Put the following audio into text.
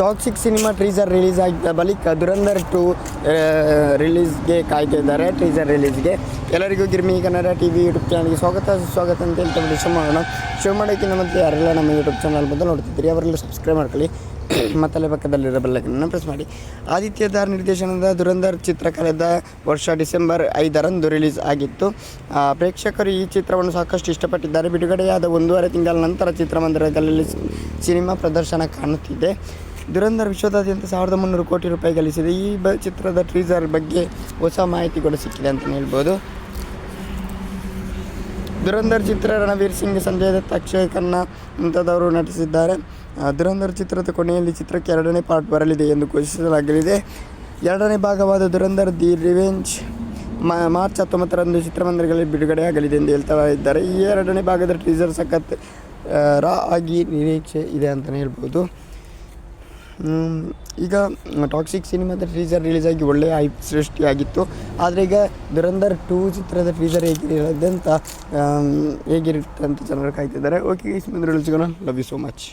Toxic cinema ಟ್ರೀಸರ್ release ಆಗಿದ್ದ ಬಳಿಕ ದುರಂಧರ್ 2 ರಿಲೀಸ್ಗೆ ಕಾಯ್ತಿದ್ದಾರೆ. ಟ್ರೀಸರ್ ರಿಲೀಸ್ಗೆ ಎಲ್ಲರಿಗೂ ಗಿರ್ಮಿ ಕನ್ನಡ TV ಯೂಟ್ಯೂಬ್ ಚಾನಲ್ಗೆ ಸ್ವಾಗತ ಅಂತ ಹೇಳ್ತಾ ಶೋ ಮಾಡೋಣ. ಶೋ ಮಾಡೋಕ್ಕಿಂತ ಮತ್ತು ಯಾರೆಲ್ಲ ನಮ್ಮ ಯೂಟ್ಯೂಬ್ ಚಾನಲ್ ಬಂದು ನೋಡ್ತಿದ್ದೀರಿ ಅವರೆಲ್ಲ ಸಬ್ಸ್ಕ್ರೈಬ್ ಮಾಡ್ಕೊಳ್ಳಿ, ಮತ್ತಲ್ಲೇ ಪಕ್ಕದಲ್ಲಿರೋ ಬೆಲ್ಲೈಕನ್ನ ಪ್ರೆಸ್ ಮಾಡಿ. ಆದಿತ್ಯ ಧಾರ್ ನಿರ್ದೇಶನದ ದುರಂಧರ್ ಚಿತ್ರ ಕಳೆದ ವರ್ಷ ಡಿಸೆಂಬರ್ 5ರಂದು ರಿಲೀಸ್ ಆಗಿತ್ತು. ಪ್ರೇಕ್ಷಕರು ಈ ಚಿತ್ರವನ್ನು ಸಾಕಷ್ಟು ಇಷ್ಟಪಟ್ಟಿದ್ದಾರೆ. ಬಿಡುಗಡೆಯಾದ 1.5 ತಿಂಗಳ ನಂತರ ಚಿತ್ರಮಂದಿರಗಳಲ್ಲಿ ಸಿನಿಮಾ ಪ್ರದರ್ಶನ ಕಾಣುತ್ತಿದೆ. ದುರಂಧರ್ ವಿಶ್ವದಾದ್ಯಂತ 1300 ಕೋಟಿ ರೂಪಾಯಿ ಗಳಿಸಿದೆ. ಈ ಚಿತ್ರದ ಟ್ರೀಸರ್ ಬಗ್ಗೆ ಹೊಸ ಮಾಹಿತಿ ಕೂಡ ಸಿಕ್ಕಿದೆ ಅಂತಲೇ ಹೇಳ್ಬೋದು. ದುರಂಧರ್ ಚಿತ್ರ ರಣವೀರ್ ಸಿಂಗ್, ಸಂಜಯ್ ದತ್, ಅಕ್ಷಯ್ ಖನ್ನಾ ಮುಂತಾದವರು ನಟಿಸಿದ್ದಾರೆ. ದುರಂಧರ್ ಚಿತ್ರದ ಕೊನೆಯಲ್ಲಿ ಚಿತ್ರಕ್ಕೆ 2ನೇ ಪಾರ್ಟ್ ಬರಲಿದೆ ಎಂದು ಘೋಷಿಸಲಾಗಲಿದೆ. 2ನೇ ಭಾಗವಾದ ದುರಂಧರ್ ದಿ ರಿವೆಂಜ್ ಮಾರ್ಚ್ 19ರಂದು ಚಿತ್ರಮಂದಿರಗಳಲ್ಲಿ ಬಿಡುಗಡೆಯಾಗಲಿದೆ ಎಂದು ಹೇಳ್ತಾ ಇದ್ದಾರೆ. ಈ 2ನೇ ಭಾಗದ ಟೀಸರ್ ಸಖತ್ ರಾ ಆಗಿ ನಿರೀಕ್ಷೆ ಇದೆ ಅಂತಲೇ ಹೇಳ್ಬೋದು. ಈಗ ಟಾಕ್ಸಿಕ್ ಸಿನಿಮಾದ ಟೀಸರ್ ರಿಲೀಸ್ ಆಗಿ ಒಳ್ಳೆಯ ಹೈಪ್ ಸೃಷ್ಟಿಯಾಗಿತ್ತು. ಆದರೆ ಈಗ ದುರಂಧರ್ 2 ಚಿತ್ರದ ಟೀಸರ್ ಹೇಗಿರುತ್ತೆ ಅಂತ ಜನರು ಕಾಯ್ತಿದ್ದಾರೆ. ಓಕೆ ಗೈಸ್, ಮುಂದೆ ಸಿಗೋಣ. Love you so much.